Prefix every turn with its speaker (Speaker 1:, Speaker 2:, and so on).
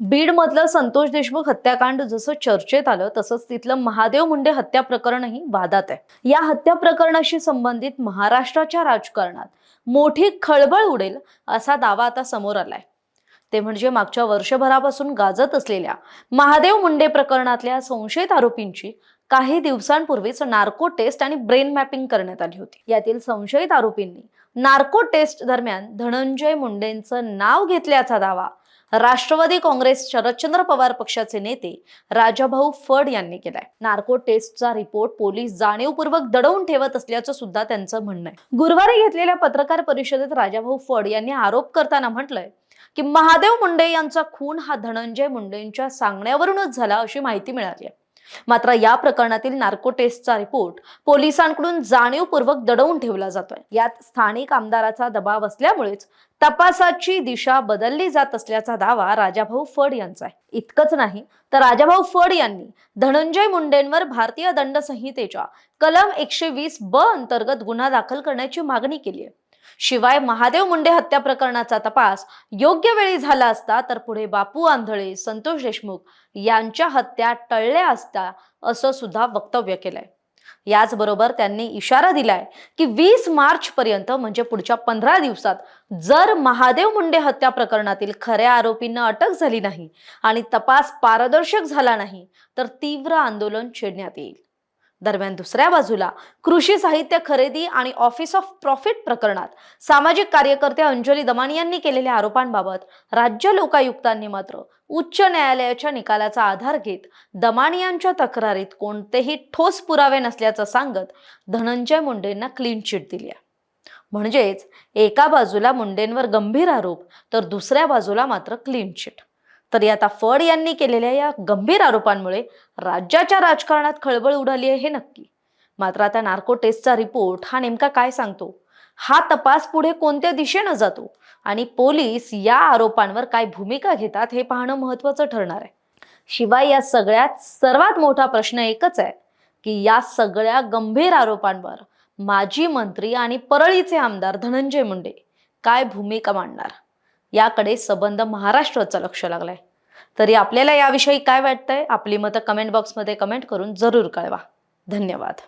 Speaker 1: बीडमधलं संतोष देशमुख हत्याकांड जसं चर्चेत आलं तसंच तिथलं महादेव मुंडे हत्या प्रकरणही वादात आहे। या हत्या प्रकरणाशी संबंधित महाराष्ट्राच्या राजकारणात मोठी खळबळ उडेल असा दावा आता समोर आलाय। ते म्हणजे मागच्या वर्षभरापासून गाजत असलेल्या महादेव मुंडे प्रकरणातल्या संशयित आरोपींची काही दिवसांपूर्वीच नार्को टेस्ट आणि ब्रेन मॅपिंग करण्यात आली होती। यातील संशयित आरोपींनी नार्को टेस्ट दरम्यान धनंजय मुंडेंचं नाव घेतल्याचा दावा राष्ट्रवादी काँग्रेस शरदचंद्र पवार पक्षाचे नेते राजाभाऊ फड यांनी केलाय। नार्को टेस्टचा रिपोर्ट पोलीस जाणीवपूर्वक दडवून ठेवत असल्याचं सुद्धा त्यांचं म्हणणं आहे। गुरुवारी घेतलेल्या पत्रकार परिषदेत राजाभाऊ फड यांनी आरोप करताना म्हटलंय की महादेव मुंडे यांचा खून हा धनंजय मुंडेंच्या सांगण्यावरूनच झाला अशी माहिती मिळाली आहे। मात्र या प्रकरणातील नार्को टेस्टचा रिपोर्ट पोलिसांकडून जाणीवपूर्वक दडवून ठेवला जातोय। यात स्थानिक आमदाराचा दबाव असल्यामुळेच तपासाची दिशा बदलली जात असल्याचा दावा राजाभाऊ फड यांचा आहे। इतकंच नाही तर राजाभाऊ फड यांनी धनंजय मुंडेंवर भारतीय दंड संहितेच्या कलम 120 ब अंतर्गत गुन्हा दाखल करण्याची मागणी केली आहे। शिवाय महादेव मुंडे हत्या प्रकरणाचा तपास योग्य वेळी झाला असता तर पुढे बापू आंधळे, संतोष देशमुख यांच्या हत्या टळल्या असता असं सुद्धा वक्तव्य केलंय। याचबरोबर त्यांनी इशारा दिलाय की 20 मार्च पर्यंत म्हणजे पुढच्या 15 दिवसात जर महादेव मुंडे हत्या प्रकरणातील खऱ्या आरोपींना अटक झाली नाही आणि तपास पारदर्शक झाला नाही तर तीव्र आंदोलन छेडण्यात येईल। दरम्यान दुसऱ्या बाजूला कृषी साहित्य खरेदी आणि ऑफिस ऑफ प्रॉफिट प्रकरणात सामाजिक कार्यकर्ते अंजली दमानी यांनी केलेल्या आरोपांबाबत राज्य लोकायुक्तांनी मात्र उच्च न्यायालयाच्या निकालाचा आधार घेत दमानी यांच्या तक्रारीत कोणतेही ठोस पुरावे नसल्याचं सांगत धनंजय मुंडेंना क्लीन चिट दिली आहे। म्हणजेच एका बाजूला मुंडेंवर गंभीर आरोप तर दुसऱ्या बाजूला मात्र क्लीन चिट। तरी आता फड यांनी केलेल्या या गंभीर आरोपांमुळे राज्याच्या राजकारणात खळबळ उडाली आहे हे नक्की। मात्र आता नार्को टेस्टचा रिपोर्ट हा नेमका काय सांगतो, हा तपास पुढे कोणत्या दिशेने जातो आणि पोलीस या आरोपांवर काय भूमिका घेतात हे पाहणं महत्त्वाचं ठरणार आहे। शिवाय या सगळ्यात सर्वात मोठा प्रश्न एकच आहे की या सगळ्या गंभीर आरोपांवर माजी मंत्री आणि परळीचे आमदार धनंजय मुंडे काय भूमिका मांडणार याकडे सबंध महाराष्ट्राचं लक्ष लागलंय। तरी आपल्याला याविषयी काय वाटतंय, आपली मतं कमेंट बॉक्समध्ये कमेंट करून जरूर कळवा। धन्यवाद।